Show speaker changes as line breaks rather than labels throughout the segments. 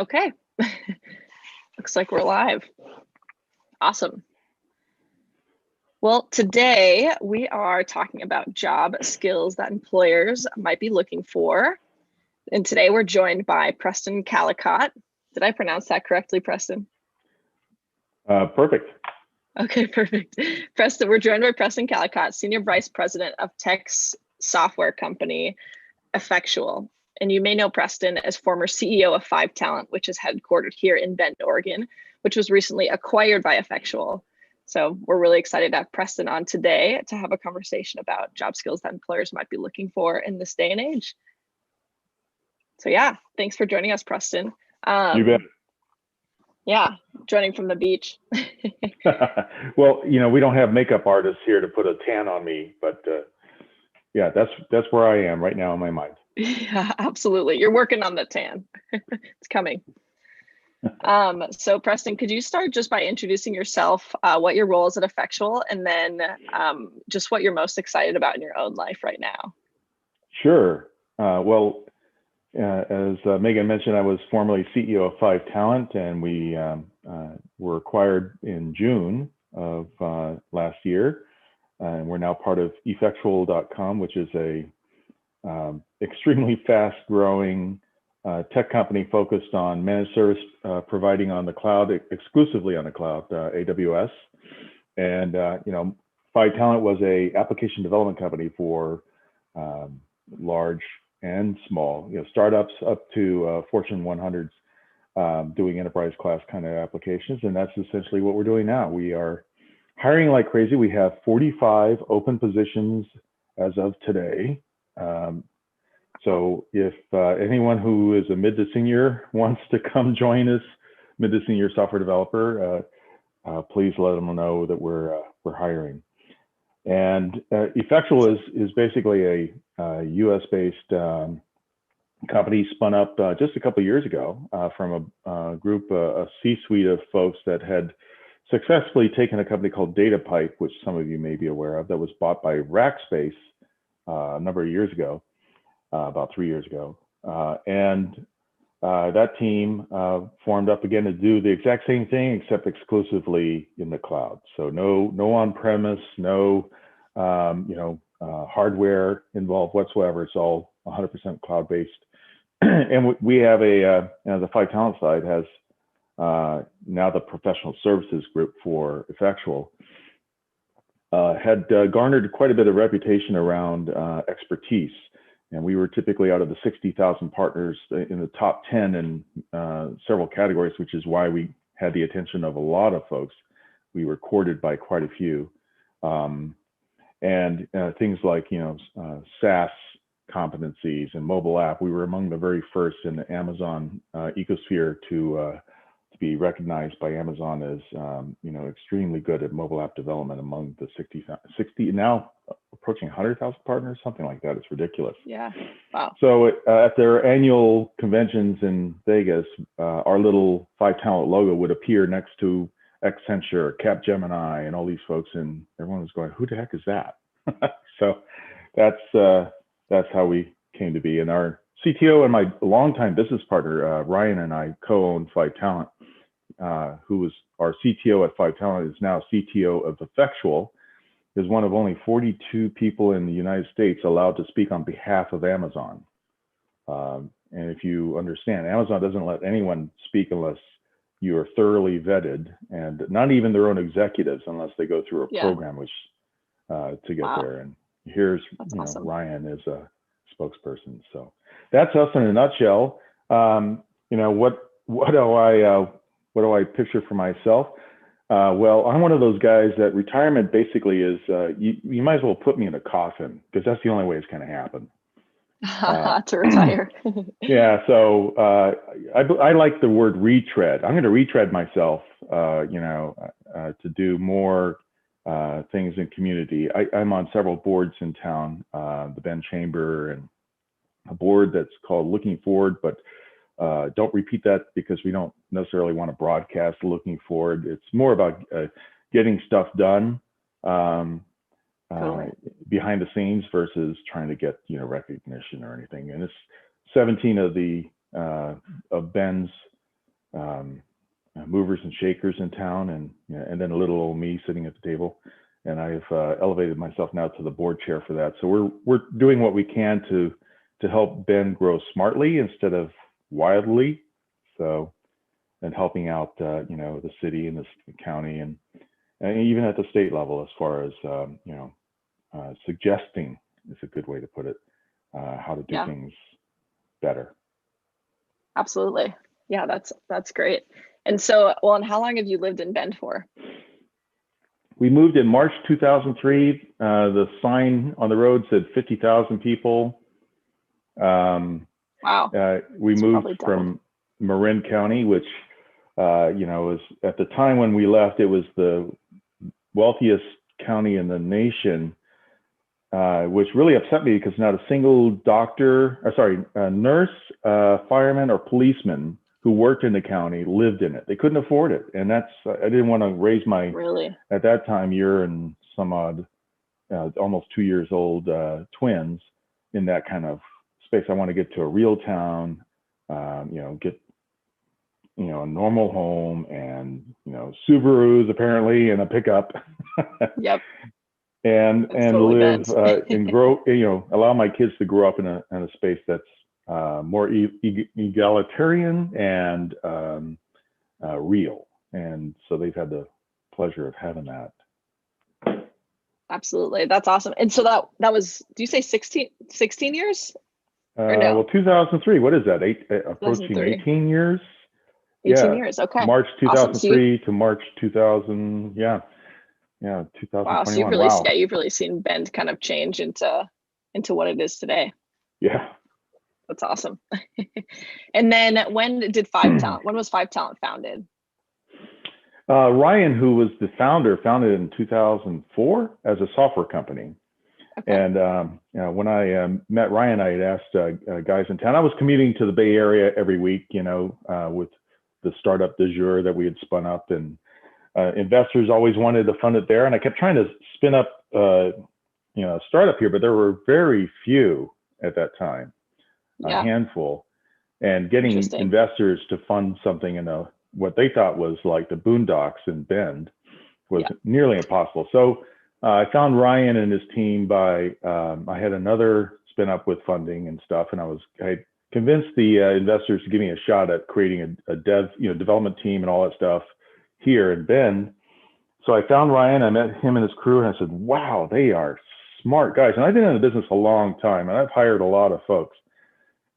Okay. Looks like we're live. Awesome. Well, today we are talking about job skills that employers might be looking for. And today we're joined by Preston Callicott. Did I pronounce that correctly, Preston?
Perfect.
Okay, perfect. Preston, we're joined by Preston Callicott, Senior Vice President of tech software company Effectual. And you may know Preston as former CEO of 5Talent, which is headquartered here in Bend, Oregon, which was recently acquired by Effectual. So we're really excited to have Preston on today to have a conversation about job skills that employers might be looking for in this day and age. So yeah, thanks for joining us, Preston.
You bet.
Yeah, joining from the beach.
Well, we don't have makeup artists here to put a tan on me, but yeah, that's where I am right now in my mind.
Yeah, absolutely. You're working on the tan. It's coming. So Preston, could you start just by introducing yourself, what your role is at Effectual, and then just what you're most excited about in your own life right now?
Sure. Well, as Megan mentioned, I was formerly CEO of 5Talent, and we were acquired in June of last year. And we're now part of effectual.com, which is a extremely fast-growing tech company focused on managed service providing on the cloud, exclusively on the cloud, AWS. And 5Talent was a application development company for large and small, startups up to Fortune 100s, doing enterprise class kind of applications. And that's essentially what we're doing now. We are hiring like crazy. We have 45 open positions as of today. So if anyone who is a mid to senior wants to come join us, mid to senior software developer, please let them know that we're hiring. And Effectual is basically a US-based company spun up just a couple of years ago from a group, a C-suite of folks that had successfully taken a company called DataPipe, which some of you may be aware of, that was bought by Rackspace a number of years ago. About 3 years ago. And that team formed up again to do the exact same thing, except exclusively in the cloud. So no on-premise, no hardware involved whatsoever. It's all 100% cloud-based. And we have the 5Talent side has now the professional services group for Effectual. Had garnered quite a bit of reputation around expertise. And we were typically out of the 60,000 partners in the top 10 in several categories, which is why we had the attention of a lot of folks. We were courted by quite a few. And things like, SaaS competencies and mobile app. We were among the very first in the Amazon ecosphere to be recognized by Amazon as, extremely good at mobile app development among the 60 now approaching 100,000 partners, something like that. It's ridiculous.
Yeah. Wow.
So at their annual conventions in Vegas, our little 5Talent logo would appear next to Accenture, Capgemini, and all these folks, and everyone was going, "Who the heck is that?" So that's how we came to be. And our CTO and my longtime business partner, Ryan, and I co-own 5Talent. Who was our CTO at 5Talent, is now CTO of Effectual, is one of only 42 people in the United States allowed to speak on behalf of Amazon. And if you understand, Amazon doesn't let anyone speak unless you are thoroughly vetted, and not even their own executives unless they go through a program which to get there. And here's awesome. Ryan is a spokesperson. So that's us in a nutshell. What do I picture for myself? Well, I'm one of those guys that retirement basically is, you might as well put me in a coffin, because that's the only way it's going to happen.
To retire.
Yeah, so I like the word retread. I'm going to retread myself, to do more things in community. I'm on several boards in town, the Bend Chamber, and a board that's called Looking Forward, but don't repeat that because we don't necessarily want to broadcast Looking Forward. It's more about getting stuff done behind the scenes versus trying to get recognition or anything. And it's 17 of the of Ben's movers and shakers in town, and then a little old me sitting at the table. And I've elevated myself now to the board chair for that. So we're doing what we can to help Bend grow smartly instead of wildly. So, and helping out the city and the county and even at the state level as far as suggesting is a good way to put it, how to do things better.
Absolutely. Yeah, that's great. And so, and how long have you lived in Bend for?
We moved in March 2003. The sign on the road said 50,000 people.
Wow.
We moved from Marin County, which, was at the time when we left, it was the wealthiest county in the nation, which really upset me because not a single nurse, fireman, or policeman who worked in the county lived in it. They couldn't afford it. And I didn't want to raise my, at that time, year and some odd, almost 2 years old twins in that kind of space. I want to get to a real town, get, a normal home and, Subarus apparently and a pickup.
Yep.
and live and grow, allow my kids to grow up in a space that's more egalitarian and real. And so they've had the pleasure of having that.
Absolutely. That's awesome. And so that was, do you say 16 years? Or no?
Well, 2003, what is that? Approaching 18 years?
18 years, okay.
March 2003 to March 2000, 2021.
Wow, so you've really seen Bend kind of change into what it is today.
Yeah.
That's awesome. And then when was Five Talent founded?
Ryan, who was the founder, founded in 2004 as a software company. Okay. And when I met Ryan, I had asked guys in town. I was commuting to the Bay Area every week, with the startup du jour that we had spun up, and investors always wanted to fund it there. And I kept trying to spin up, a startup here, but there were very few at that time, a handful, and getting investors to fund something in what they thought was like the boondocks in Bend was nearly impossible. So I found Ryan and his team by, I had another spin up with funding and stuff, and I convinced the investors to give me a shot at creating a development team and all that stuff here in Bend. So I found Ryan, I met him and his crew, and I said, wow, they are smart guys. And I've been in the business a long time, and I've hired a lot of folks.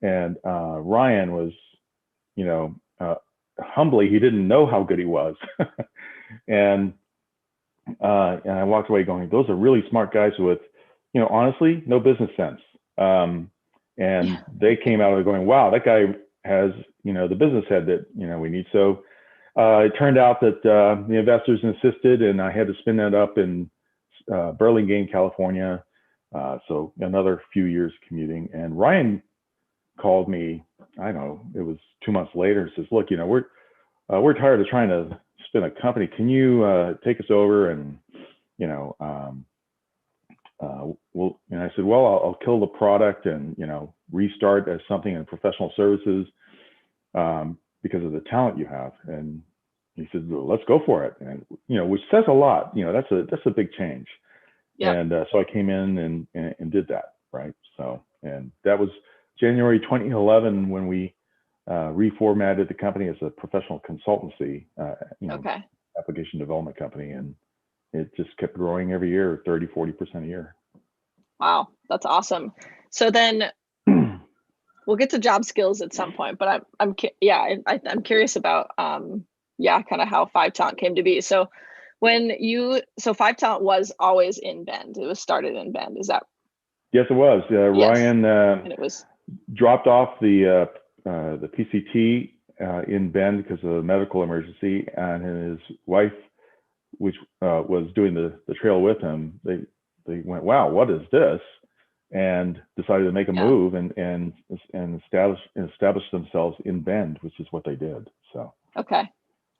And Ryan was, humbly, he didn't know how good he was. And I walked away going, those are really smart guys with, honestly, no business sense. And they came out of it going, wow, that guy has, the business head that, we need. So it turned out that the investors insisted, and I had to spin that up in Burlingame, California. So another few years commuting. And Ryan called me, I don't know, it was 2 months later, and says, look, we're tired of trying to spin a company. Can you take us over? And, and I said, well, I'll kill the product and, restart as something in professional services because of the talent you have. And he said, well, let's go for it. And, which says a lot, that's a big change. Yep. And so I came in and did that. Right. So, and that was January 2011 when we reformatted the company as a professional consultancy, application development company. And it just kept growing every year, 30, 40% a year.
Wow, that's awesome. So then we'll get to job skills at some point, but I'm curious about kind of how Five Talent came to be. So Five Talent was always in Bend. It was started in Bend. Is that?
Yes, it was.
Yes.
Ryan
and it was
dropped off the PCT in Bend because of a medical emergency, and his wife, which was doing the trail with him, they went, wow, what is this? And decided to make a move and establish themselves in Bend, which is what they did. So
okay,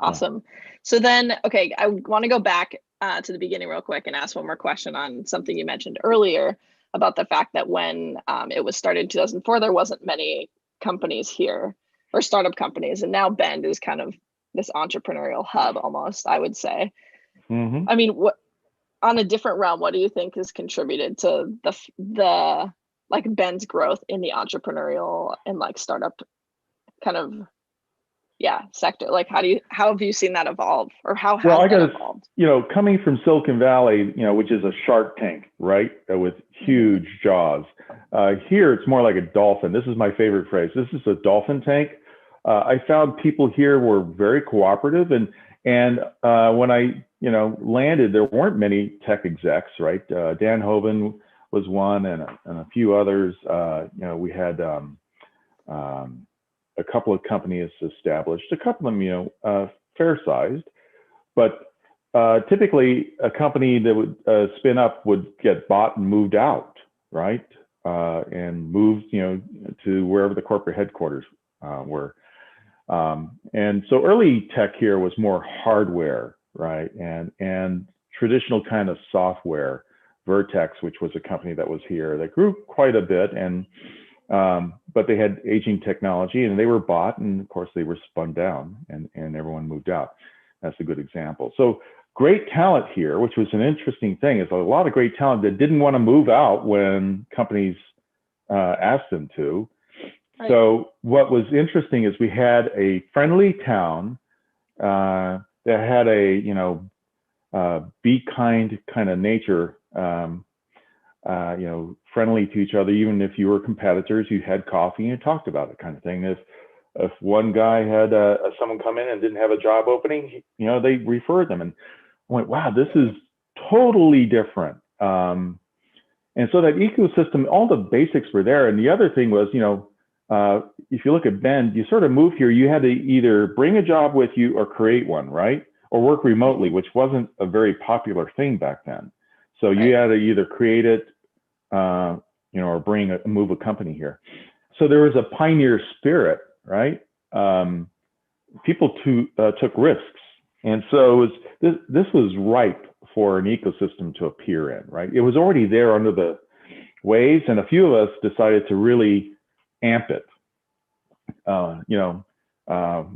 awesome. So then, I want to go back to the beginning real quick and ask one more question on something you mentioned earlier about the fact that when it was started in 2004, there wasn't many companies here. or startup companies. And now Bend is kind of this entrepreneurial hub almost, I would say.
Mm-hmm.
I mean, what on a different realm, what do you think has contributed to the like Bend's growth in the entrepreneurial and like startup kind of sector? Like how have you seen that evolve, or how has that evolved?
Coming from Silicon Valley, which is a shark tank, right, with huge jaws. Here, it's more like a dolphin. This is my favorite phrase. This is a dolphin tank. I found people here were very cooperative, and when I landed, there weren't many tech execs, right? Dan Hoven was one, and a few others. We had a couple of companies established, a couple of them, fair-sized, but typically a company that would spin up would get bought and moved out, right? And moved, to wherever the corporate headquarters were. And so early tech here was more hardware, right? And traditional kind of software. Vertex, which was a company that was here that grew quite a bit, and but they had aging technology, and they were bought, and of course they were spun down, and everyone moved out. That's a good example. So great talent here, which was an interesting thing, is a lot of great talent that didn't want to move out when companies asked them to. Right. So what was interesting is we had a friendly town that had a be kind kind of nature. Friendly to each other. Even if you were competitors, you had coffee and you talked about it, kind of thing. If one guy had someone come in and didn't have a job opening, they referred them, and I went, wow, this is totally different. And so that ecosystem, all the basics were there. And the other thing was, if you look at Bend, you sort of moved here, you had to either bring a job with you or create one, right? Or work remotely, which wasn't a very popular thing back then. So you had to either create it, or move a company here. So there was a pioneer spirit, right? People took risks, and so this was ripe for an ecosystem to appear in, right? It was already there under the waves, and a few of us decided to really amp it.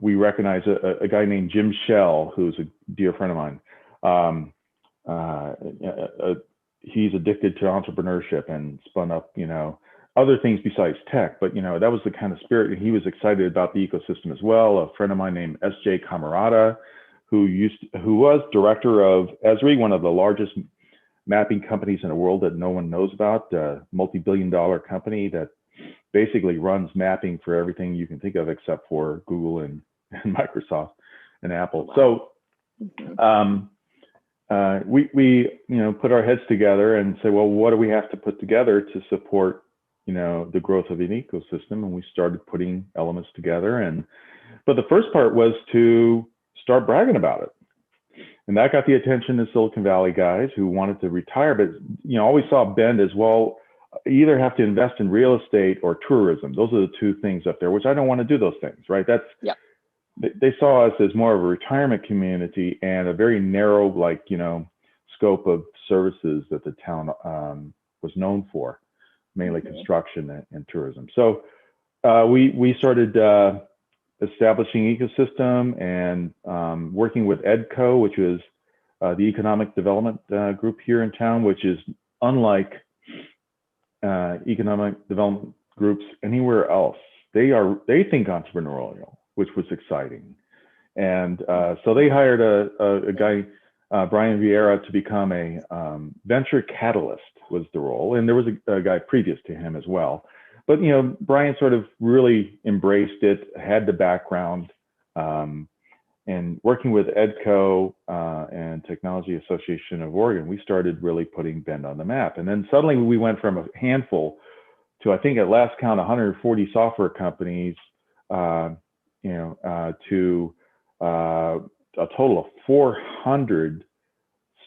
We recognize a guy named Jim Shell, who's a dear friend of mine. He's addicted to entrepreneurship and spun up, other things besides tech, but that was the kind of spirit, and he was excited about the ecosystem as well. A friend of mine named S.J. Camarada, who was director of Esri, one of the largest mapping companies in the world that no one knows about, a multi-billion-dollar company that basically runs mapping for everything you can think of except for Google and Microsoft and Apple. Wow. So we put our heads together and say, well, what do we have to put together to support the growth of an ecosystem? And we started putting elements together. But the first part was to start bragging about it. And that got the attention of Silicon Valley guys who wanted to retire, but always saw Bend as, well, you either have to invest in real estate or tourism. Those are the two things up there, which I don't want to do those things, right? They saw us as more of a retirement community and a very narrow, scope of services that the town was known for, mainly construction and tourism. So we started establishing ecosystem and working with EDCO, which is the economic development group here in town, which is unlike economic development groups anywhere else. They think entrepreneurial, which was exciting. And so they hired a guy, Brian Vieira, to become a venture catalyst was the role. And there was a guy previous to him as well. But, Brian sort of really embraced it, had the background, and working with EDCO and Technology Association of Oregon, we started really putting Bend on the map. And then suddenly we went from a handful to, I think at last count, 140 software companies, to a total of 400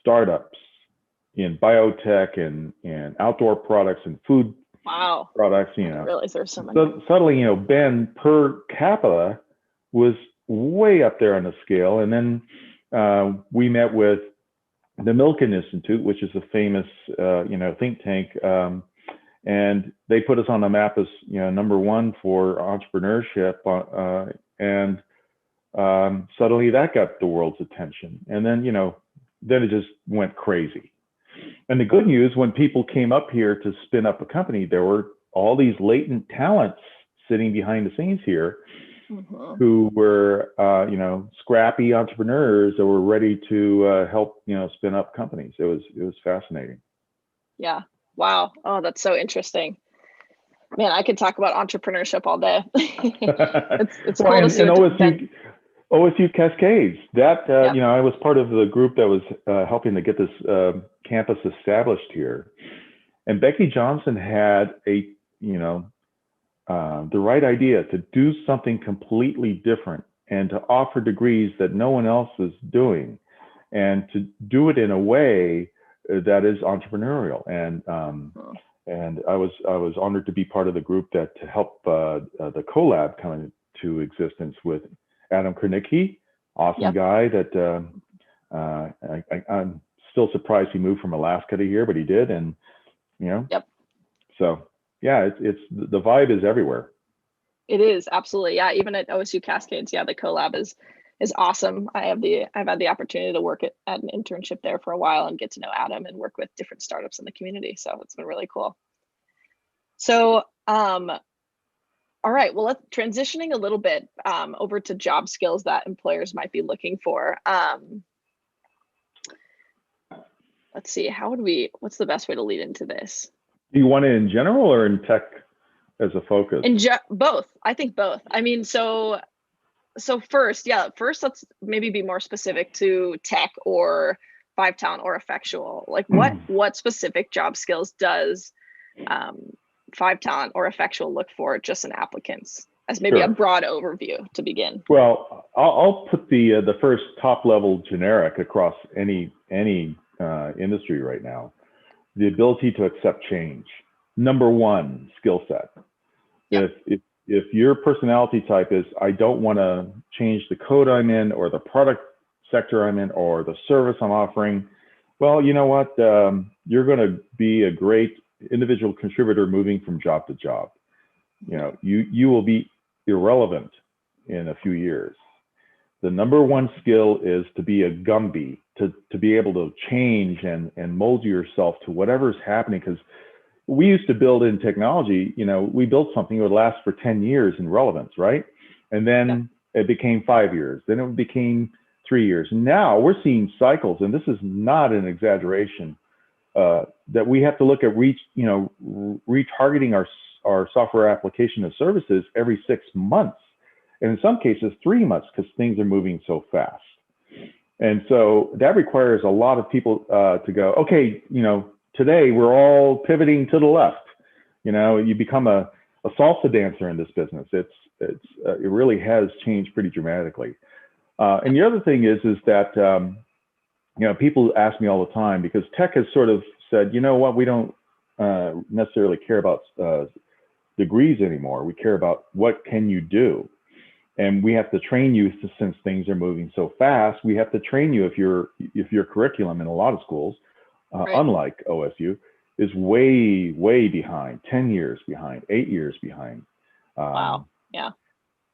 startups in biotech and outdoor products and food products.
I didn't realize there were so many.
So suddenly, Bend per capita was way up there on the scale. And then we met with the Milken Institute, which is a famous, think tank, And they put us on the map as, #1 for entrepreneurship. And suddenly that got the world's attention. And then, then it just went crazy. And the good news, when people came up here to spin up a company, there were all these latent talents sitting behind the scenes here who were, scrappy entrepreneurs that were ready to help, spin up companies. It was fascinating.
Yeah. Wow. Oh, that's so interesting. Man, I could talk about entrepreneurship all day. It's cool to see.
OSU Cascades. That I was part of the group that was helping to get this campus established here. And Becky Johnson had the right idea to do something completely different and to offer degrees that no one else is doing, and to do it in a way that is entrepreneurial. And I was honored to be part of the group that to help the CoLab come into existence with Adam Kranicki, awesome guy that I'm still surprised he moved from Alaska to here, but he did. And, so yeah, it's the vibe is everywhere.
It is, absolutely. Yeah. Even at OSU Cascades, the CoLab is awesome. I've had the opportunity to work at an internship there for a while and get to know Adam and work with different startups in the community. So it's been really cool. So, all right, well, let's transitioning a little bit over to job skills that employers might be looking for. Let's see, what's the best way to lead into this?
Do you want it in general or in tech as a focus?
Both. I think both. I mean, so first, let's maybe be more specific to tech or 5Talent or effectual. Like what specific job skills does 5Talent or effectual look for just in applicants, as maybe a broad overview to begin?
Well, I'll put the first top level generic across any industry right now. The ability to accept change. #1 skill set. Yep. If your personality type is, I don't want to change the code I'm in or the product sector I'm in or the service I'm offering, well, you know what? You're going to be a great individual contributor moving from job to job. You will be irrelevant in a few years. The #1 skill is to be a Gumby, to be able to change and mold yourself to whatever's happening. Because we used to build in technology, we built something that would last for 10 years in relevance, right? And then it became 5 years, then it became 3 years. Now we're seeing cycles, and this is not an exaggeration, that we have to look at retargeting our software application and services every 6 months. And in some cases, 3 months, because things are moving so fast. And so that requires a lot of people to go, okay, today we're all pivoting to the left. You become a salsa dancer in this business. It really has changed pretty dramatically. And the other thing is that, people ask me all the time, because tech has sort of said, you know what, we don't necessarily care about degrees anymore. We care about what can you do. And we have to train you, since things are moving so fast. We have to train you if your curriculum in a lot of schools, unlike OSU, is way, way behind, 10 years behind, 8 years behind.
Wow. Yeah.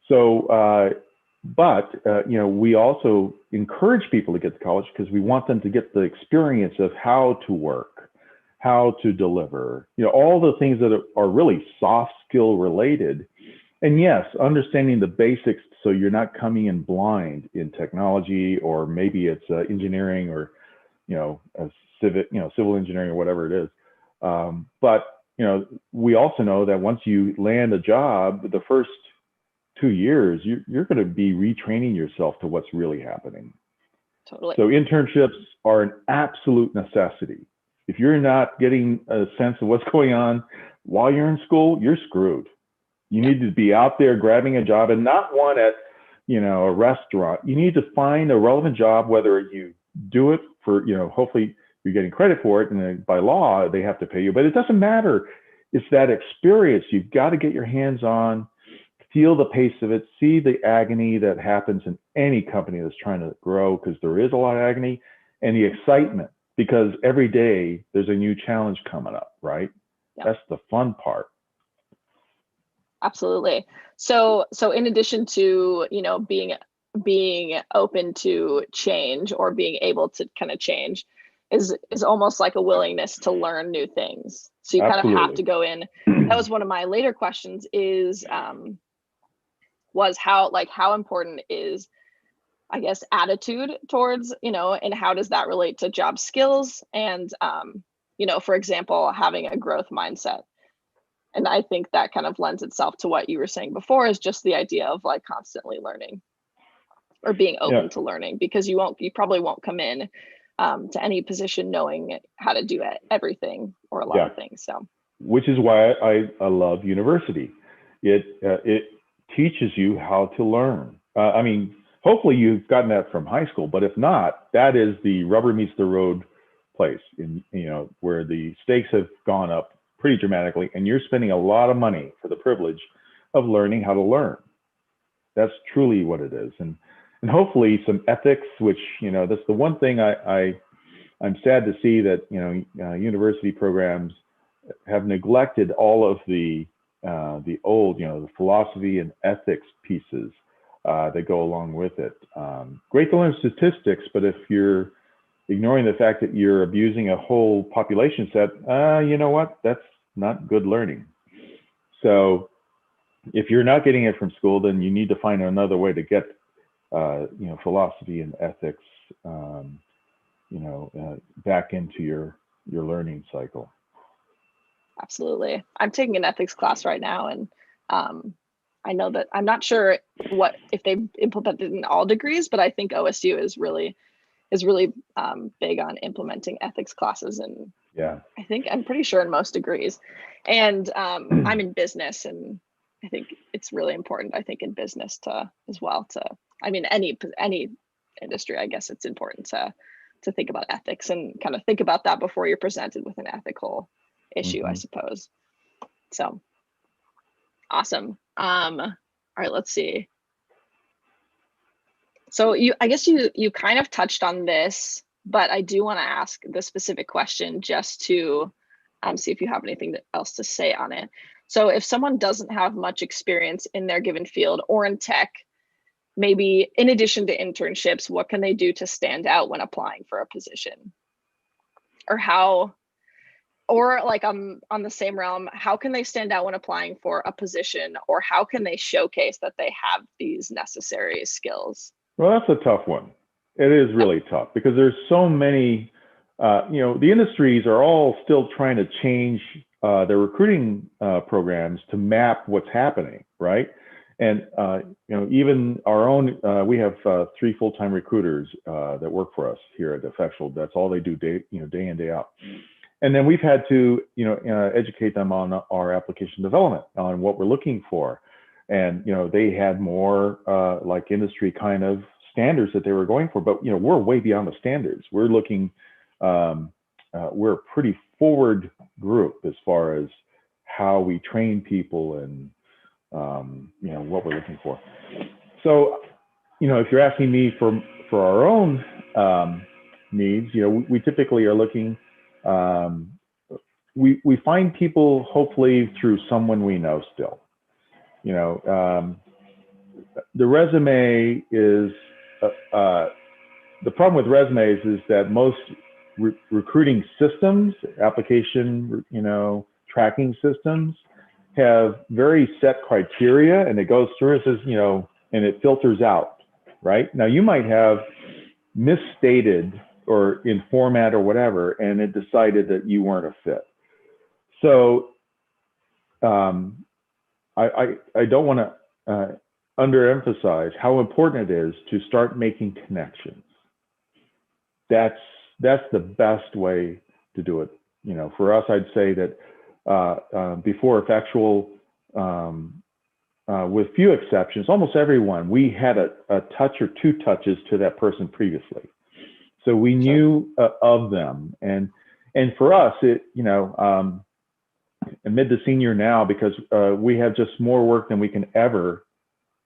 So, we also encourage people to get to college because we want them to get the experience of how to work, how to deliver, all the things that are really soft skill related. And yes, understanding the basics, so you're not coming in blind in technology, or maybe it's engineering, or civil engineering, or whatever it is. But we also know that once you land a job, the first 2 years, you're going to be retraining yourself to what's really happening.
Totally.
So internships are an absolute necessity. If you're not getting a sense of what's going on while you're in school, you're screwed. You need to be out there grabbing a job, and not one at, a restaurant. You need to find a relevant job, whether you do it for, hopefully you're getting credit for it, and then by law they have to pay you, but it doesn't matter. It's that experience. You've got to get your hands on, feel the pace of it, see the agony that happens in any company that's trying to grow, because there is a lot of agony, and the excitement, because every day there's a new challenge coming up, right? That's the fun part.
Absolutely. So in addition to, being open to change or being able to kind of change is almost like a willingness to learn new things. So you kind of have to go in. That was one of my later questions was how important is, I guess, attitude towards, and how does that relate to job skills and, for example, having a growth mindset. And I think that kind of lends itself to what you were saying before, is just the idea of like constantly learning or being open to learning, because you probably won't come in to any position knowing how to do everything or a lot of things. So,
which is why I love university. It teaches you how to learn. I mean, hopefully you've gotten that from high school, but if not, that is the rubber meets the road place where the stakes have gone up pretty dramatically, and you're spending a lot of money for the privilege of learning how to learn. That's truly what it is. And hopefully some ethics, which, that's the one thing I'm sad to see that, university programs have neglected all of the old, the philosophy and ethics pieces that go along with it. Great to learn statistics, but if you're ignoring the fact that you're abusing a whole population set, you know what? That's not good learning. So if you're not getting it from school, then you need to find another way to get, philosophy and ethics, back into your learning cycle.
Absolutely. I'm taking an ethics class right now, and I know that I'm not sure if they implemented in all degrees, but I think OSU is really big on implementing ethics classes, and I'm pretty sure in most degrees. And I'm in business, and I think it's really important. I think in business any industry, I guess it's important to think about ethics and kind of think about that before you're presented with an ethical issue, I suppose. So awesome. All right, let's see. So I guess you kind of touched on this, but I do want to ask the specific question just to see if you have anything else to say on it. So if someone doesn't have much experience in their given field or in tech, maybe in addition to internships, what can they do to stand out when applying for a position? Or like on the same realm, how can they stand out when applying for a position, or how can they showcase that they have these necessary skills?
Well, that's a tough one. It is really tough because there's so many, the industries are all still trying to change their recruiting programs to map what's happening, right? And, even our own, we have 3 full-time recruiters that work for us here at Effectual. That's all they do day in, day out. And then we've had to, educate them on our application development, on what we're looking for. And, they had more like industry kind of standards that they were going for, but, we're way beyond the standards. We're looking, we're a pretty forward group as far as how we train people and, what we're looking for. So, if you're asking me for our own needs, we typically are looking, we find people hopefully through someone we know still. The resume is, the problem with resumes is that most recruiting systems, application, tracking systems have very set criteria, and it goes through and says, and it filters out, right? Now you might have misstated or in format or whatever, and it decided that you weren't a fit. So I don't want to underemphasize how important it is to start making connections. That's the best way to do it. For us, I'd say that before Effectual, with few exceptions, almost everyone, we had a touch or 2 touches to that person previously. So we knew of them. And for us, mid to senior now, because we have just more work than we can ever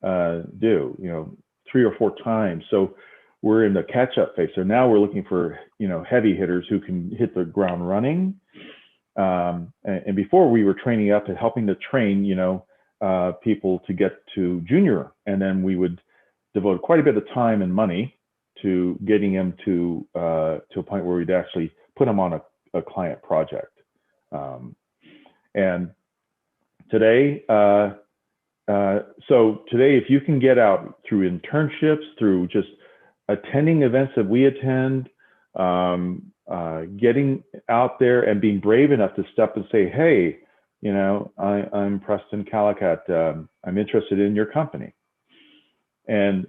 do, 3 or 4 times. So we're in the catch-up phase. So now we're looking for, heavy hitters who can hit the ground running. And before we were training up and helping to train, people to get to junior, and then we would devote quite a bit of time and money to getting them to a point where we'd actually put them on a client project. And today, so today, if you can get out through internships, through just attending events that we attend, getting out there and being brave enough to step and say, hey, I'm Preston Callicott. I'm interested in your company. And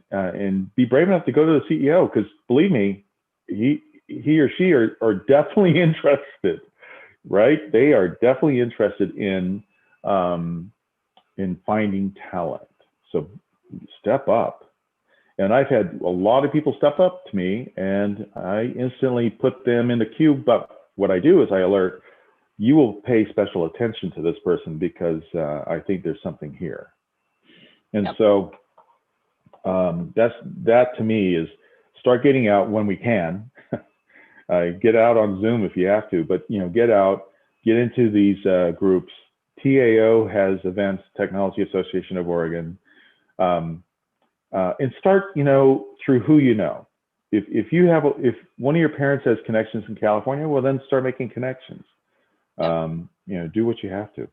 be brave enough to go to the CEO, because believe me, he or she are definitely interested, right? They are definitely interested in finding talent. So step up. And I've had a lot of people step up to me, and I instantly put them in the queue. But what I do is I alert, you will pay special attention to this person because I think there's something here. And yep. So that to me is start getting out when we can. Get out on Zoom if you have to, but get out, get into these groups. TAO has events, Technology Association of Oregon, and start through who you know. If one of your parents has connections in California, well then start making connections. Yep. Do what you have to.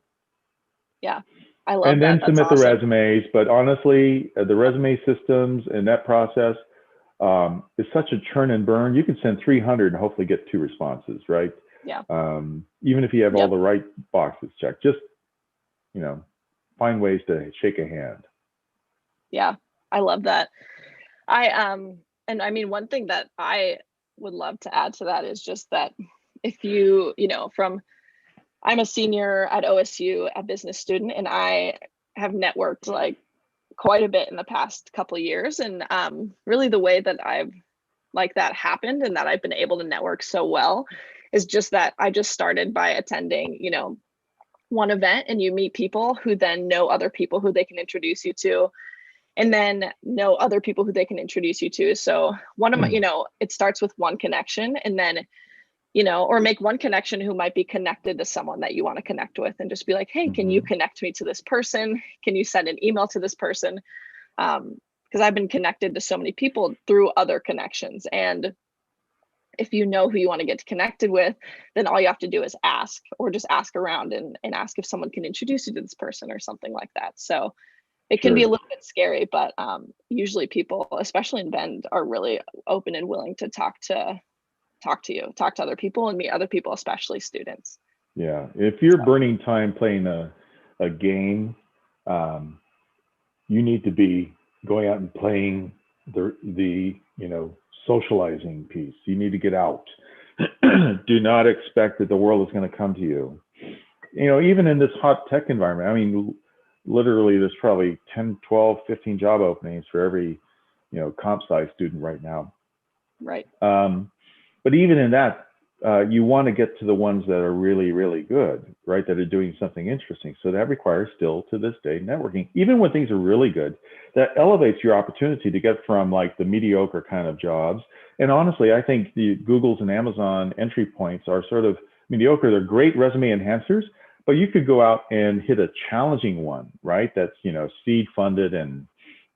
Yeah, I love
and
that.
then
That's
submit
awesome.
the resumes. But honestly, the resume systems and that process is such a churn and burn. You can send 300 and hopefully get 2 responses, right?
Yeah.
Even if you have
Yep.
all the right boxes checked, just find ways to shake a hand.
Yeah, I love that. And I mean, one thing that I would love to add to that is just that if I'm a senior at OSU, a business student, and I have networked like quite a bit in the past couple of years. And really the way that that happened and that I've been able to network so well is just that I just started by attending, one event, and you meet people who then know other people who they can introduce you to, and then know other people who they can introduce you to. So one of my, it starts with one connection, and then, or make one connection who might be connected to someone that you want to connect with, and just be like, hey, can you connect me to this person? Can you send an email to this person? Because I've been connected to so many people through other connections. And if you know who you want to get connected with, then all you have to do is ask, or just ask around and ask if someone can introduce you to this person or something like that. So it can be a little bit scary, but usually people, especially in Bend, are really open and willing to talk to other people and meet other people, especially students.
Yeah, if you're burning time playing a game, you need to be going out and playing the socializing piece. You need to get out. Do not expect that the world is going to come to you. Even in this hot tech environment, I mean, literally there's probably 10, 12, 15 job openings for every, comp sci student right now.
Right.
But even in that, you want to get to the ones that are really, really good, right? That are doing something interesting. So that requires still to this day networking. Even when things are really good, that elevates your opportunity to get from like the mediocre kind of jobs. And honestly, I think the Googles and Amazon entry points are sort of mediocre. They're great resume enhancers, but you could go out and hit a challenging one, right? That's, seed funded and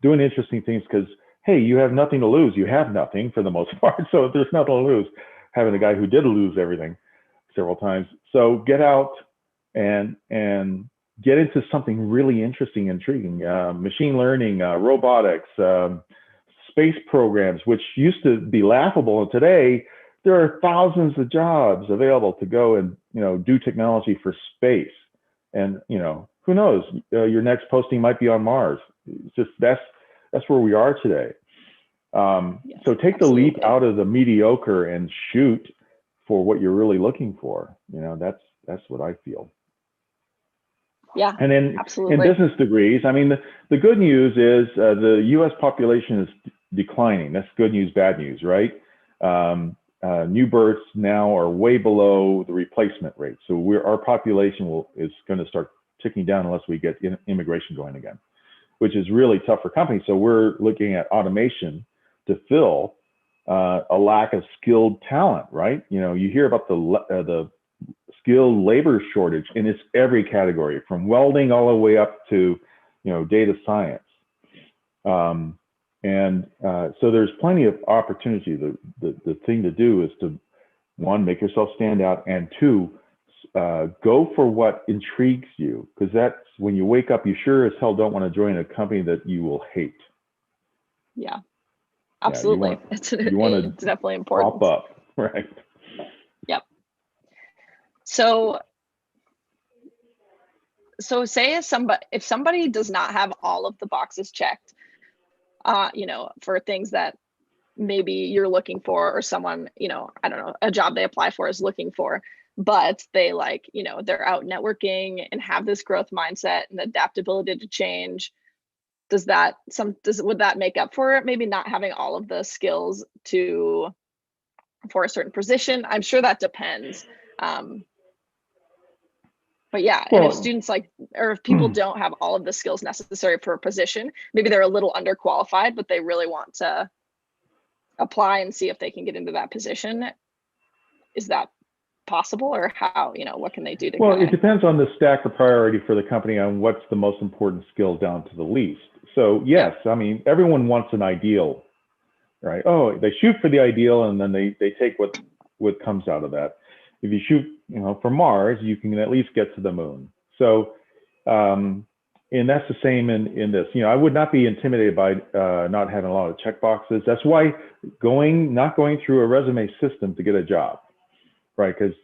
doing interesting things, because, hey, you have nothing to lose. You have nothing for the most part. So there's nothing to lose, having a guy who did lose everything several times. So get out and get into something really interesting, intriguing, machine learning, robotics, space programs, which used to be laughable. And today there are thousands of jobs available to go and, do technology for space. And, who knows, your next posting might be on Mars. It's just, that's where we are today.
Yes,
so take the leap out of the mediocre and shoot for what you're really looking for. That's what I feel.
Yeah.
And then
absolutely.
in business degrees, I mean, the good news is the U.S. population is declining. That's good news, bad news, right? New births now are way below the replacement rate. So our population is going to start ticking down unless we get immigration going again, which is really tough for companies. So we're looking at automation to fill a lack of skilled talent, right? You hear about the skilled labor shortage, and it's every category from welding all the way up to, data science. So there's plenty of opportunity. The thing to do is to, one, make yourself stand out, and two, go for what intrigues you, because that's when you wake up, you sure as hell don't want to join a company that you will hate.
Yeah, absolutely.
Yeah,
it's definitely important.
Pop up, right?
Yep. So say if somebody does not have all of the boxes checked, for things that maybe you're looking for, or someone, I don't know, a job they apply for is looking for, but they they're out networking and have this growth mindset and adaptability to change. Would that make up for it? Maybe not having all of the skills for a certain position? I'm sure that depends. But yeah, and if students or if people don't have all of the skills necessary for a position, maybe they're a little underqualified, but they really want to apply and see if they can get into that position. Is that possible, or how, what can they do to
it depends on the stack of priority for the company on what's the most important skill down to the least. So yes, I mean, everyone wants an ideal, right? Oh, they shoot for the ideal, and then they take what comes out of that. If you shoot, for Mars, you can at least get to the moon. So, and that's the same in this. I would not be intimidated by not having a lot of check boxes. That's why not going through a resume system to get a job, right? Because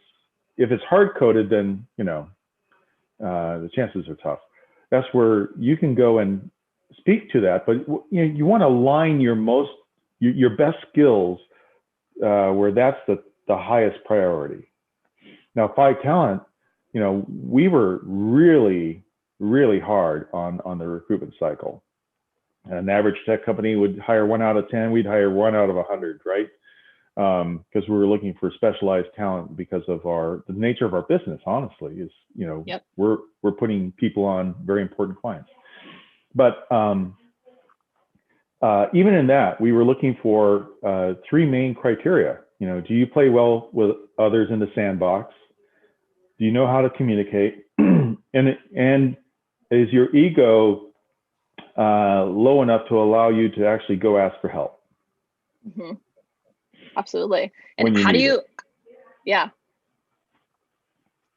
if it's hard coded, then the chances are tough. That's where you can go and speak to that, but you want to align your best skills where that's the highest priority. Now, 5 Talent, we were really, really hard on the recruitment cycle. An average tech company would hire 1 out of 10. We'd hire 1 out of 100, right? Because we were looking for specialized talent because of the nature of our business. Honestly, is
Yep.
we're putting people on very important clients. But even in that, we were looking for 3 main criteria. Do you play well with others in the sandbox? Do you know how to communicate? and is your ego low enough to allow you to actually go ask for help?
Mm-hmm. Absolutely. And how do you,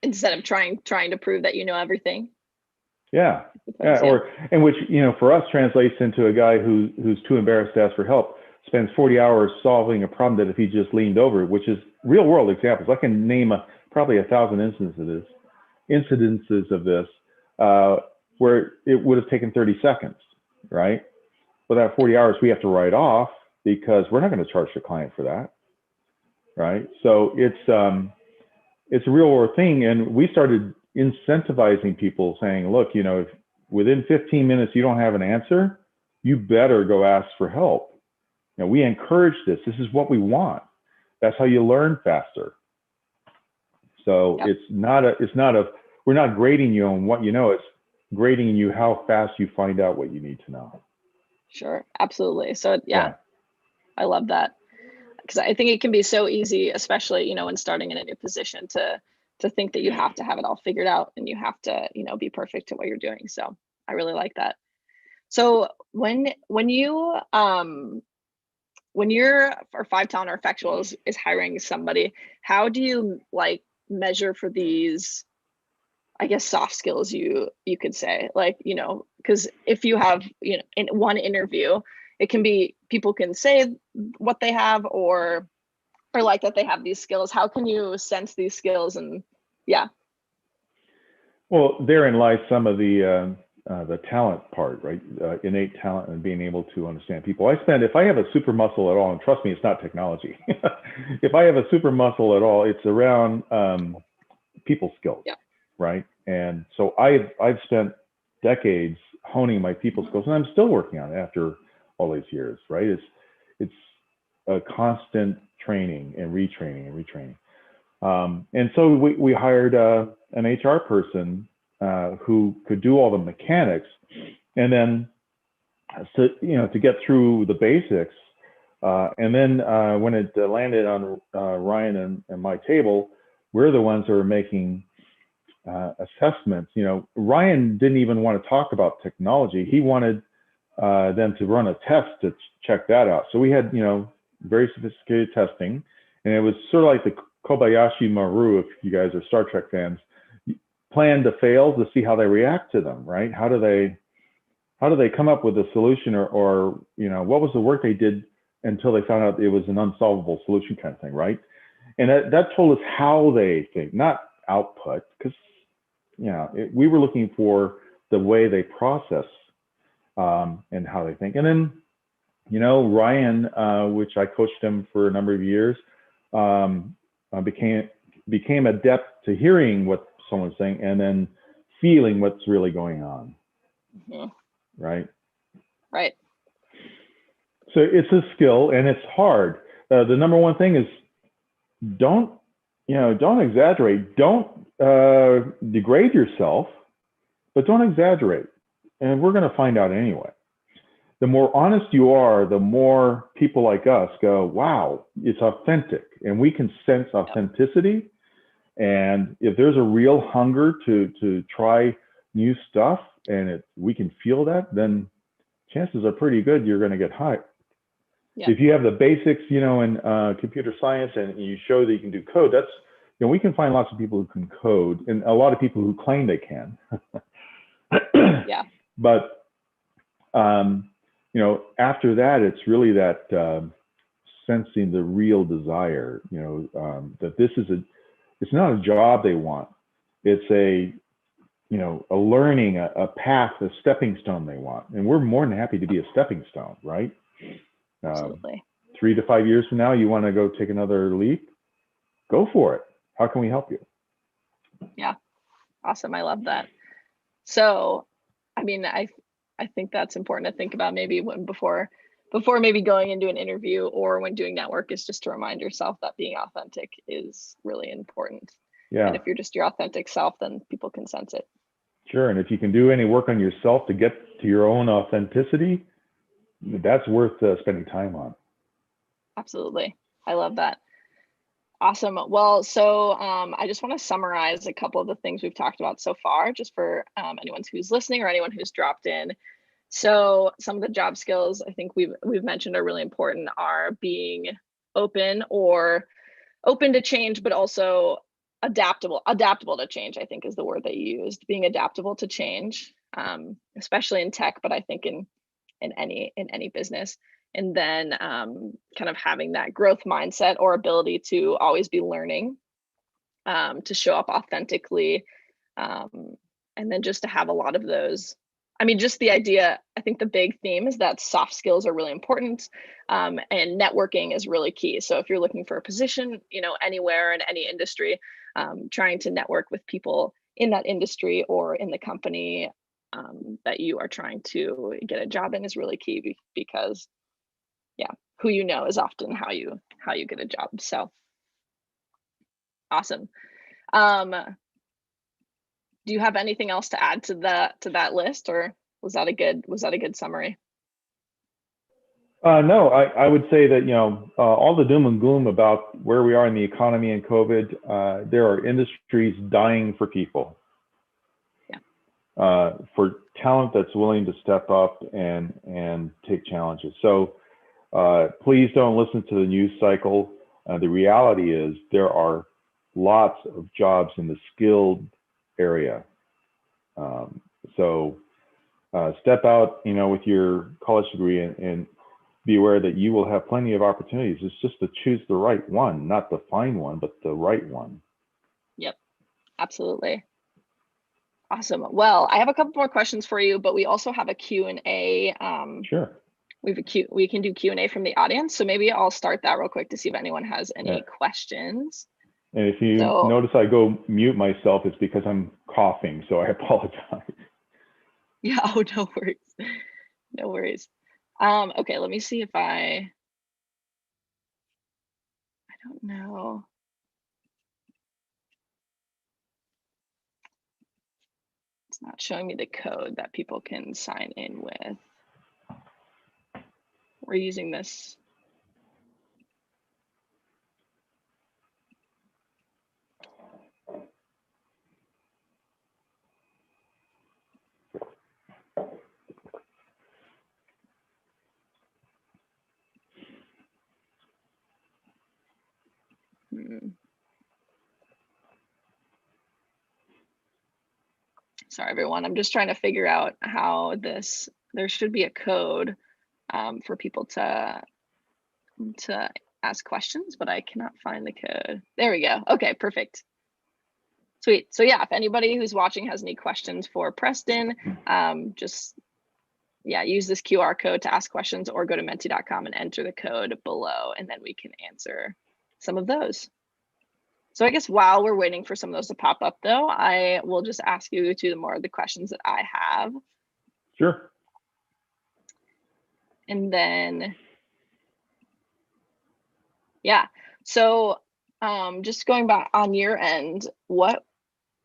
instead of trying to prove that you know everything?
Yeah. And which, for us translates into a guy who's too embarrassed to ask for help, spends 40 hours solving a problem that if he just leaned over, which is real world examples. I can name probably 1,000 incidences of this where it would have taken 30 seconds, right? But that 40 hours we have to write off because we're not going to charge the client for that, right? So it's a real world thing. And we started incentivizing people saying, look, if within 15 minutes you don't have an answer, you better go ask for help. We encourage this. This is what we want. That's how you learn faster. So
yep.
We're not grading you on what you know, it's grading you how fast you find out what you need to know.
Sure, absolutely. So yeah. I love that, because I think it can be so easy, especially, when starting in a new position, to think that you have to have it all figured out and you have to, be perfect at what you're doing. So I really like that. So when you're, or 5 Talent or Effectual is hiring somebody, how do you measure for these, I guess, soft skills, you could say, because if you have, in one interview, it can be, people can say what they have or that they have these skills. How can you sense these skills? And
well, therein lies some of the talent part, right? Innate talent and being able to understand people. If I have a super muscle at all, and trust me, it's not technology. If I have a super muscle at all, it's around people skills, right? And so I've spent decades honing my people skills, and I'm still working on it after all these years, right? It's a constant training and retraining and retraining. And so we hired an HR person who could do all the mechanics, and then to get through the basics. And then when it landed on Ryan and my table, we're the ones who are making assessments. You know, Ryan didn't even want to talk about technology. He wanted them to run a test to check that out. So we had, you know, very sophisticated testing, and it was sort of like the Kobayashi Maru, if you guys are Star Trek fans, plan to fail to see how they react to them, right? How do they come up with a solution, or you know, what was the work they did until they found out it was an unsolvable solution kind of thing, right? And that told us how they think, not output, because you know, we were looking for the way they process and how they think. And then, you know, Ryan, which I coached him for a number of years, became adept to hearing what someone's saying and then feeling what's really going on.
Mm-hmm.
Right.
Right.
So it's a skill and it's hard. The number one thing is don't exaggerate. Don't degrade yourself, but don't exaggerate. And we're going to find out anyway. The more honest you are, the more people like us go, wow, it's authentic. And we can sense authenticity. And if there's a real hunger to try new stuff and we can feel that, then chances are pretty good you're going to get hired. Yeah. If you have the basics, you know, in computer science and you show that you can do code, that's, you know, we can find lots of people who can code and a lot of people who claim they can.
Yeah.
But, you know, after that, it's really that sensing the real desire, you know, that this is it's not a job they want. It's a, you know, a learning, a path, a stepping stone they want. And we're more than happy to be a stepping stone, right?
Absolutely.
3 to 5 years from now, you want to go take another leap? Go for it. How can we help you?
Yeah. Awesome. I love that. So, I mean, I think that's important to think about maybe before maybe going into an interview or when doing network, is just to remind yourself that being authentic is really important. Yeah. And if you're just your authentic self, then people can sense it.
Sure. And if you can do any work on yourself to get to your own authenticity, that's worth spending time on.
Absolutely. I love that. Awesome. Well, so I just want to summarize a couple of the things we've talked about so far, just for anyone who's listening or anyone who's dropped in. So some of the job skills I think we've mentioned are really important are being open to change, but also adaptable to change, I think is the word that you used, being adaptable to change, especially in tech, but I think in any business. And then kind of having that growth mindset or ability to always be learning, to show up authentically, and then just to have a lot of those. I mean, just the idea, I think the big theme is that soft skills are really important, and networking is really key. So if you're looking for a position, you know, anywhere in any industry, trying to network with people in that industry or in the company that you are trying to get a job in is really key, because yeah, who you know is often how you get a job. So awesome. Do you have anything else to add to that list, or was that a good summary?
No, I would say that, you know, all the doom and gloom about where we are in the economy and COVID, there are industries dying for people. Yeah. For talent that's willing to step up and take challenges. So please don't listen to the news cycle. The reality is there are lots of jobs in the skilled area. So step out, you know, with your college degree and be aware that you will have plenty of opportunities. It's just to choose the right one, not the fine one, but the right one.
Yep, absolutely. Awesome. Well, I have a couple more questions for you, but we also have a Q&A.
Sure.
We can do Q&A from the audience. So maybe I'll start that real quick to see if anyone has any questions.
And if you notice I go mute myself, it's because I'm coughing, so I apologize.
Yeah, oh, no worries. No worries. Okay, let me see if I don't know. It's not showing me the code that people can sign in with. We're using this. Sorry, everyone. I'm just trying to figure out how there should be a code for people to ask questions, but I cannot find the code. There we go. Okay, perfect. Sweet. So yeah, if anybody who's watching has any questions for Preston, just use this QR code to ask questions, or go to menti.com and enter the code below, and then we can answer some of those. So I guess while we're waiting for some of those to pop up, though, I will just ask you to more of the questions that I have.
Sure.
And then, so just going back on your end,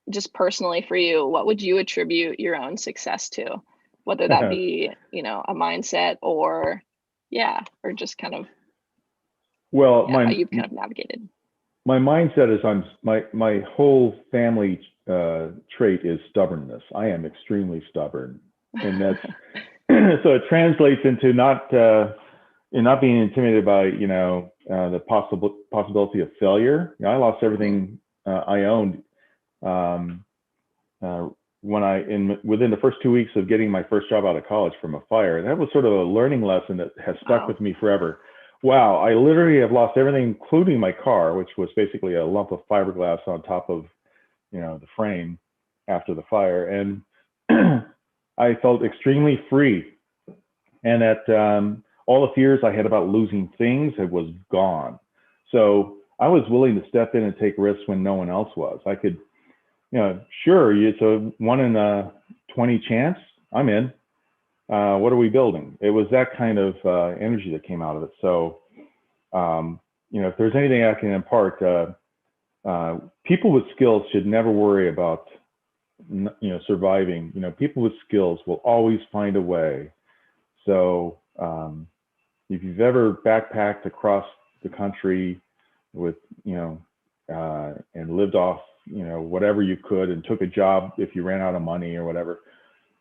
just personally for you, what would you attribute your own success to? Whether that be, a mindset or just kind of, how you've kind of navigated.
My mindset is my whole family trait is stubbornness. I am extremely stubborn, and that's so it translates into not being intimidated by the possibility of failure. I lost everything I owned within the first 2 weeks of getting my first job out of college from a fire. That was sort of a learning lesson that has stuck with me forever. Wow, I literally have lost everything, including my car, which was basically a lump of fiberglass on top of, the frame after the fire. And I felt extremely free. And that all the fears I had about losing things, it was gone. So I was willing to step in and take risks when no one else was. I could, sure, it's a 1 in a 20 chance, I'm in. What are we building? It was that kind of energy that came out of it. So, if there's anything I can impart, people with skills should never worry about, surviving. People with skills will always find a way. So, if you've ever backpacked across the country with, and lived off, whatever you could, and took a job if you ran out of money or whatever,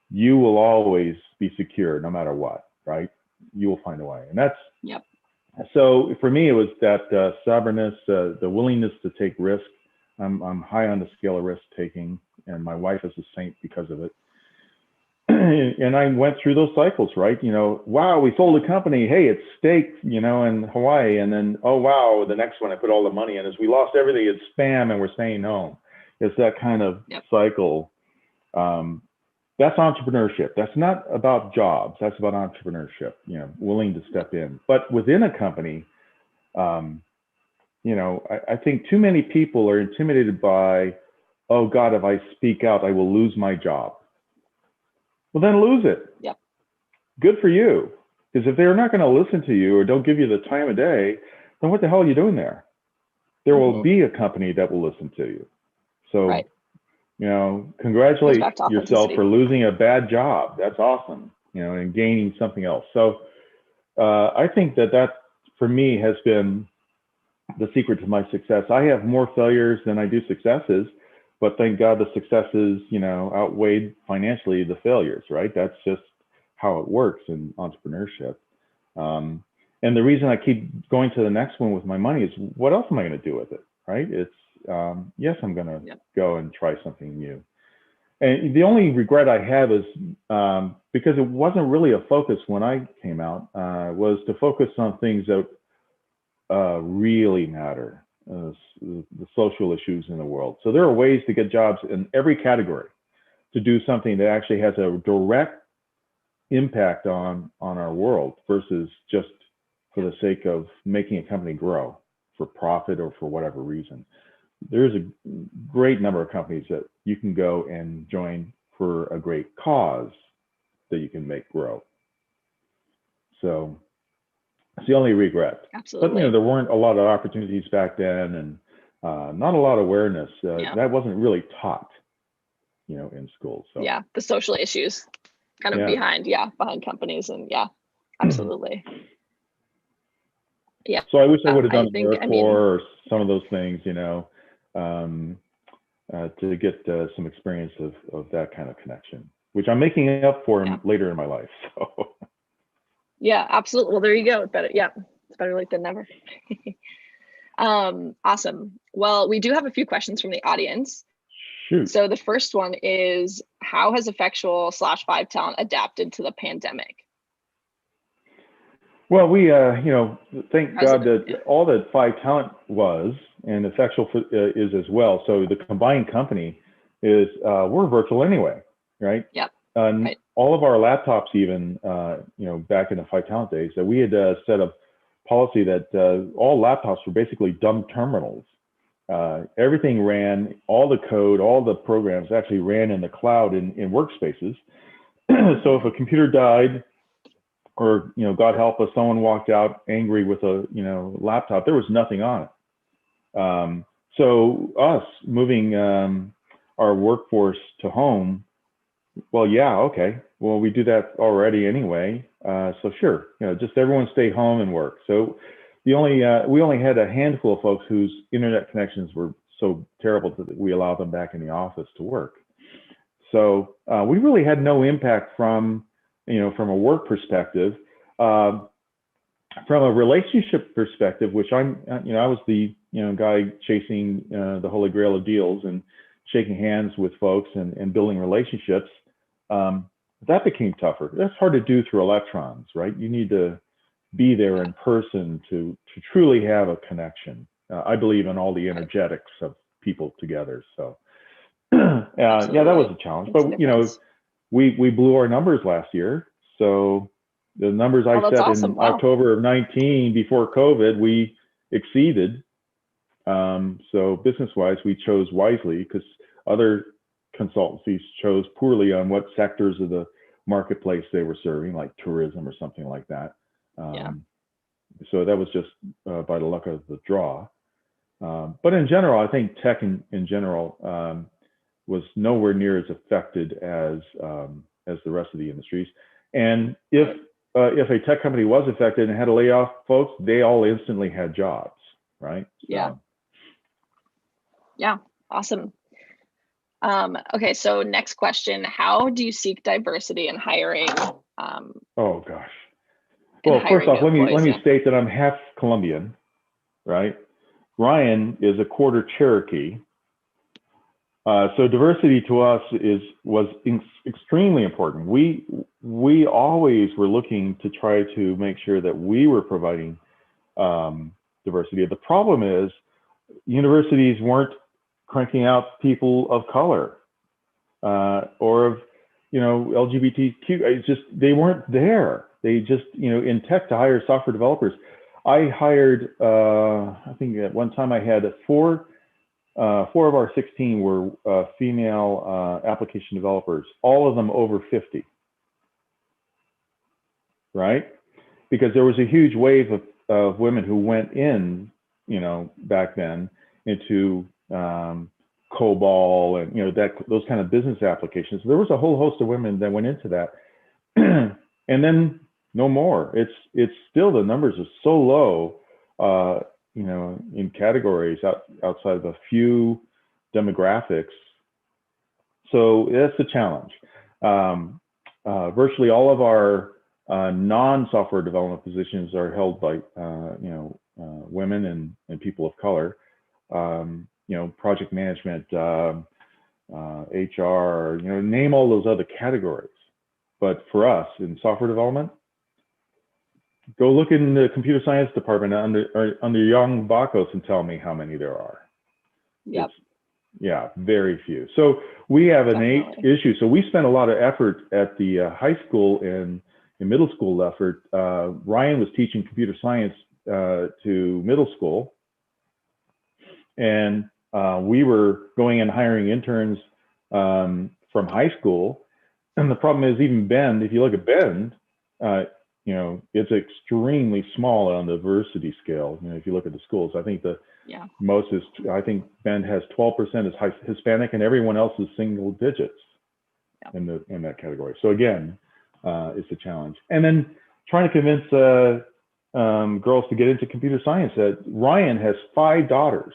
you will always be secure no matter what, right? You will find a way. And that's, so for me, it was that stubbornness, the willingness to take risk. I'm high on the scale of risk taking, and my wife is a saint because of it. And I went through those cycles, right? Wow, we sold a company. Hey, it's steak, in Hawaii. And then, oh, wow, the next one I put all the money in is we lost everything. It's spam and we're staying home. It's that kind of cycle. That's entrepreneurship. That's not about jobs. That's about entrepreneurship, willing to step in. But within a company, I think too many people are intimidated by, oh God, if I speak out, I will lose my job. Well, then lose it.
Yep.
Good for you. Because if they're not going to listen to you or don't give you the time of day, then what the hell are you doing there? There will be a company that will listen to you. So, congratulate yourself for losing a bad job. That's awesome, and gaining something else. So I think that for me has been the secret to my success. I have more failures than I do successes, but thank God the successes, outweighed financially the failures, right? That's just how it works in entrepreneurship. And the reason I keep going to the next one with my money is, what else am I going to do with it, right? It's, yes, I'm going to go and try something new. And the only regret I have is, because it wasn't really a focus when I came out, was to focus on things that really matter, the social issues in the world. So there are ways to get jobs in every category, to do something that actually has a direct impact on our world, versus just for the sake of making a company grow for profit or for whatever reason. There's a great number of companies that you can go and join for a great cause that you can make grow. So it's the only regret.
Absolutely.
But there weren't a lot of opportunities back then, and not a lot of awareness. That wasn't really taught, in school. So
the social issues kind of behind companies, and absolutely. Yeah.
So I wish I would have done AmeriCorps or some of those things, to get some experience of that kind of connection, which I'm making up for later in my life. So.
Yeah, absolutely. Well, there you go. It's better late than never. Awesome. Well, we do have a few questions from the audience.
Shoot.
So the first one is, how has effectual / Five Talent adapted to the pandemic?
Well, we, thank God that all that Five Talent was, and effectual is as well. So the combined company is, we're virtual anyway, right?
Yep. Right.
All of our laptops, even, back in the Five Talent days, that we had set a policy that all laptops were basically dumb terminals. Everything ran, all the code, all the programs actually ran in the cloud in workspaces. So if a computer died, or, God help us, someone walked out angry with a, laptop, there was nothing on it. So us moving our workforce to home, well, yeah, okay. Well, we do that already anyway. So sure, just everyone stay home and work. So we only had a handful of folks whose internet connections were so terrible that we allowed them back in the office to work. So we really had no impact from a work perspective. From a relationship perspective, which I was the guy chasing the holy grail of deals and shaking hands with folks and building relationships. That became tougher. That's hard to do through electrons, right? You need to be there in person to truly have a connection. I believe in all the energetics of people together. So yeah, that was a challenge. But we blew our numbers last year. So the numbers I set in October of 19 before COVID, we exceeded. So business-wise, we chose wisely, because other consultancies chose poorly on what sectors of the marketplace they were serving, like tourism or something like that. So that was just by the luck of the draw. But in general, I think tech in general was nowhere near as affected as the rest of the industries. And if a tech company was affected and had to lay off folks, they all instantly had jobs, right?
Yeah. Yeah. Awesome. Okay. So next question, how do you seek diversity in hiring?
Oh gosh. Well, first off, let me state that I'm half Colombian, right? Ryan is a quarter Cherokee. So diversity to us was extremely important. We always were looking to try to make sure that we were providing diversity. The problem is universities weren't cranking out people of color or of LGBTQ. It's just, they weren't there. They just, in tech, to hire software developers, I hired, I think at one time I had four of our 16 were female application developers, all of them over 50, right? Because there was a huge wave of women who went in, back then into COBOL and, those kind of business applications. There was a whole host of women that went into that. And then no more. It's still, the numbers are so low, in categories outside of a few demographics. So that's the challenge. Virtually all of our non-software development positions are held by, women and people of color. Project management, HR, name all those other categories. But for us in software development, go look in the computer science department under Young Bakos and tell me how many there are.
Yep.
Yeah, very few. So we have an issue. So we spent a lot of effort at the high school and middle school effort. Ryan was teaching computer science to middle school. And we were going and hiring interns from high school. And the problem is, even Bend, if you look at Bend, it's extremely small on the diversity scale. If you look at the schools, I think most is, I think Bend has 12% is Hispanic, and everyone else is single digits in that category. So again, it's a challenge. And then trying to convince girls to get into computer science. Ryan has 5 daughters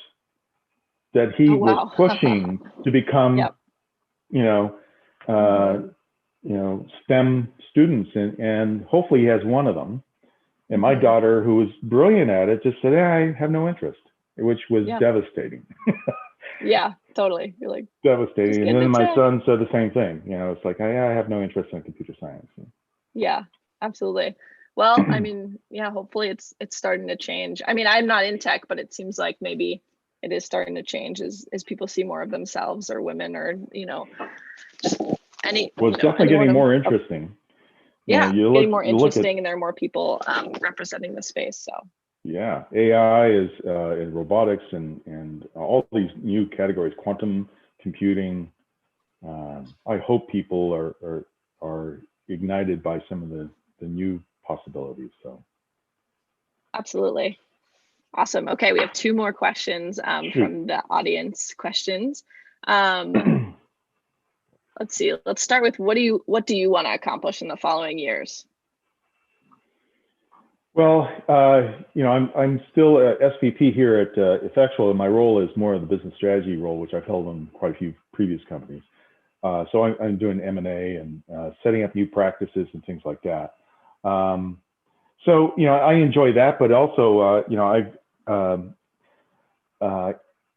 that he was pushing to become, STEM students, and hopefully he has one of them. And my daughter, who was brilliant at it, just said, I have no interest. which was
Yeah.
devastating.
Yeah, totally. You're like,
Devastating. And then my
check.
son said the same thing. You know, it's like, I have no interest in computer science.
Yeah, absolutely. Well, I mean, yeah, hopefully it's starting to change. I mean, I'm not in tech, but it seems like maybe it is starting to change as people see more of themselves, or women, or, you know, just any.
Well, it's definitely getting more interesting.
Yeah,
you
getting more
you look
interesting,
at,
and there are more people representing the space. So
yeah, AI is in robotics and all these new categories, quantum computing. I hope people are ignited by some of the new possibilities. So
absolutely. Awesome. Okay, we have 2 more questions from the audience questions. Let's see. Let's start with what do you want to accomplish in the following years?
Well, you know, I'm still a SVP here at Effectual, and my role is more of the business strategy role, which I've held in quite a few previous companies. So I'm doing M&A and setting up new practices and things like that. So, you know, I enjoy that, but also, you know, I've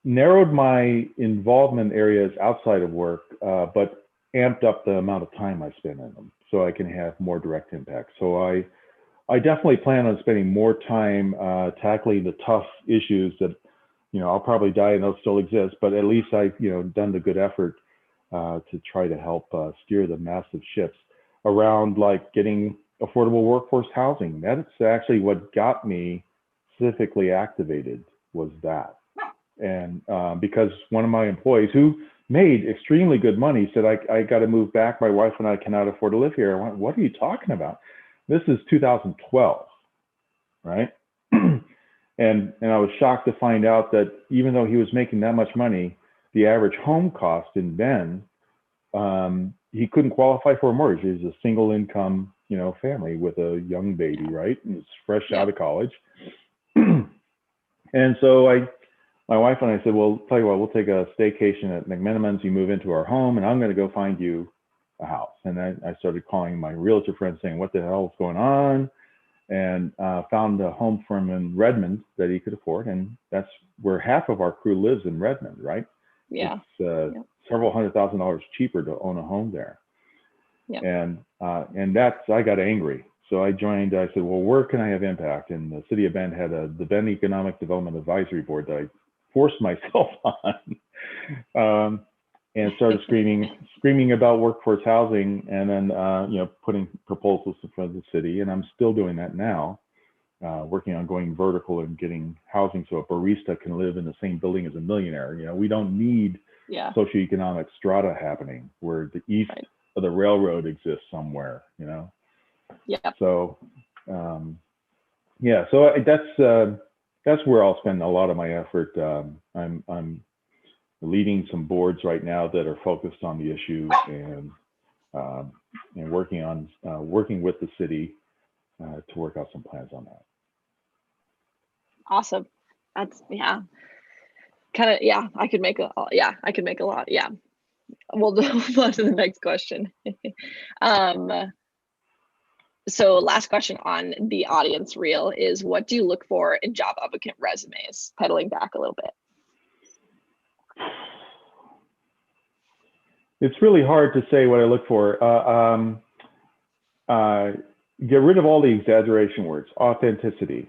narrowed my involvement areas outside of work, but amped up the amount of time I spend in them so I can have more direct impact. So I definitely plan on spending more time tackling the tough issues that, you know, I'll probably die and they'll still exist, but at least I've, you know, done the good effort to try to help steer the massive ships around, like getting affordable workforce housing. That's actually what got me civically activated, was that. And because one of my employees who made extremely good money said, I got to move back. My wife and I cannot afford to live here. I went, what are you talking about? This is 2012, right? and I was shocked to find out that even though he was making that much money, the average home cost in Bend, he couldn't qualify for a mortgage. He's a single income, you know, family with a young baby, right? And it's fresh out of college. And so my wife and I said, well, tell you what, we'll take a staycation at McMenamins. You move into our home, and I'm going to go find you a house. And I started calling my realtor friends saying, what the hell is going on? And found a home for him in Redmond that he could afford. And that's where half of our crew lives, in Redmond, right?
Yeah.
It's several $100,000 cheaper to own a home there.
Yeah.
And that's, I got angry. So I joined, I said, well, where can I have impact? And the city of Bend had the Bend Economic Development Advisory Board that I forced myself on, and started screaming about workforce housing, and then, you know, putting proposals in front of the city. And I'm still doing that now, working on going vertical and getting housing so a barista can live in the same building as a millionaire. You know, we don't need socioeconomic strata happening where the east of the railroad exists somewhere, you know?
Yeah.
So, yeah, so that's where I'll spend a lot of my effort. I'm leading some boards right now that are focused on the issue, and working with the city to work out some plans on that.
Awesome. That's kind of I could make a lot. Yeah. We'll move on to the next question. So last question on the audience reel is, what do you look for in job applicant resumes? Pedaling back a little bit.
It's really hard to say what I look for. Get rid of all the exaggeration words. Authenticity.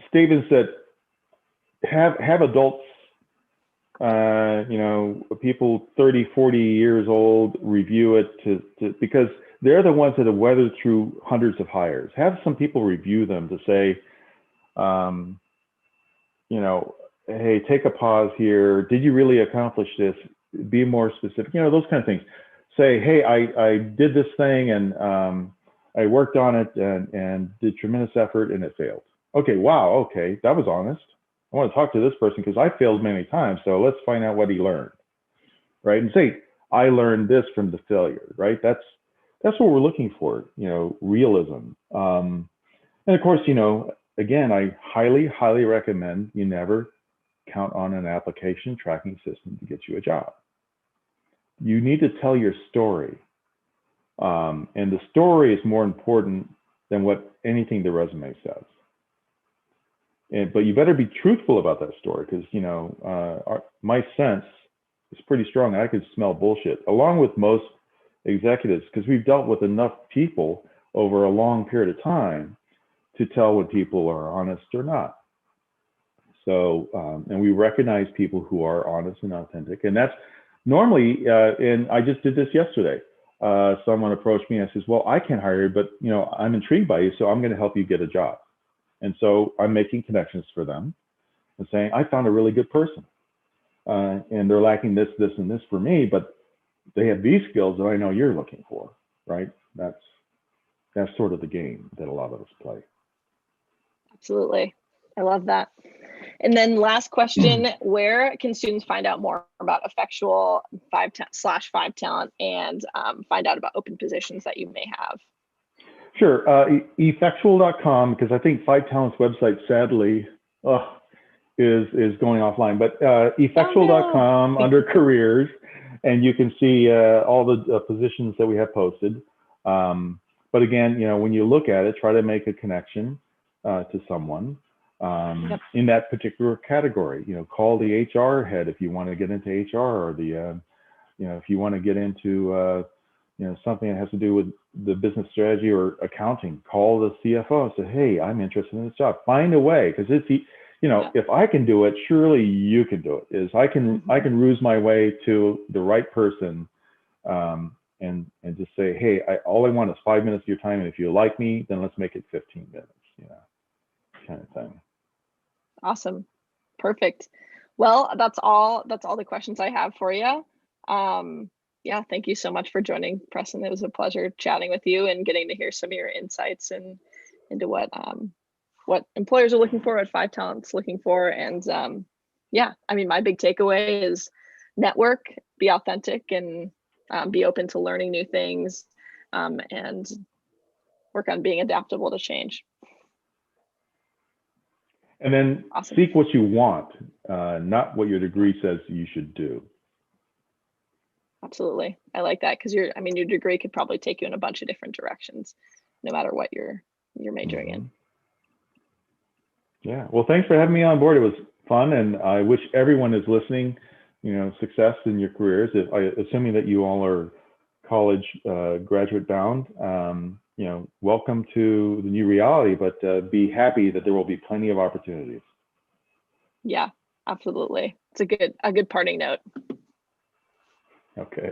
Statements that have adults, people 30, 40 years old review it because they're the ones that have weathered through hundreds of hires. Have some people review them to say, hey, take a pause here. Did you really accomplish this? Be more specific, those kind of things. Say, hey, I did this thing and I worked on it and did tremendous effort and it failed. Okay, wow, okay, that was honest. I want to talk to this person because I failed many times. So let's find out what he learned, right? And say, I learned this from the failure, right? That's what we're looking for, realism. And of course, again, I highly, highly recommend you never count on an application tracking system to get you a job. You need to tell your story. And the story is more important than what anything the resume says. but you better be truthful about that story, because my sense is pretty strong. I could smell bullshit, along with most executives, because we've dealt with enough people over a long period of time to tell when people are honest or not. So, and we recognize people who are honest and authentic, and that's normally, and I just did this yesterday. Someone approached me and says, well, I can't hire you, but I'm intrigued by you, so I'm going to help you get a job. And so I'm making connections for them and saying, I found a really good person. And they're lacking this, this, and this for me, but they have these skills that I know you're looking for, right? That's sort of the game that a lot of us play.
Absolutely. I love that. And then last question, where can students find out more about Effectual /5 Talent and find out about open positions that you may have?
Sure, effectual.com, because I think 5 Talent's website, sadly, is going offline, but effectual.com under careers, and you can see all the positions that we have posted. But again, when you look at it, try to make a connection to someone in that particular category. Call the HR head if you want to get into HR, or the if you want to get into something that has to do with the business strategy or accounting. Call the CFO and say, hey, I'm interested in this job. Find a way, because it's if I can do it, surely you can do it. I can ruse my way to the right person, and just say, hey, all I want is 5 minutes of your time, and if you like me, then let's make it 15 minutes. Kind of thing.
Awesome. Perfect. Well, that's all the questions I have for you. Yeah, thank you so much for joining, Preston. It was a pleasure chatting with you and getting to hear some of your insights and into what employers are looking for, what 5 Talent's looking for. And yeah, I mean, my big takeaway is network, be authentic, and be open to learning new things, and work on being adaptable to change.
And then seek what you want, not what your degree says you should do.
Absolutely. I like that, because your degree could probably take you in a bunch of different directions, no matter what you're majoring in.
Yeah. Well, thanks for having me on board. It was fun, and I wish everyone is listening, success in your careers. Assuming that you all are college graduate bound, welcome to the new reality, but be happy that there will be plenty of opportunities.
Yeah, absolutely. It's a good parting note.
Okay.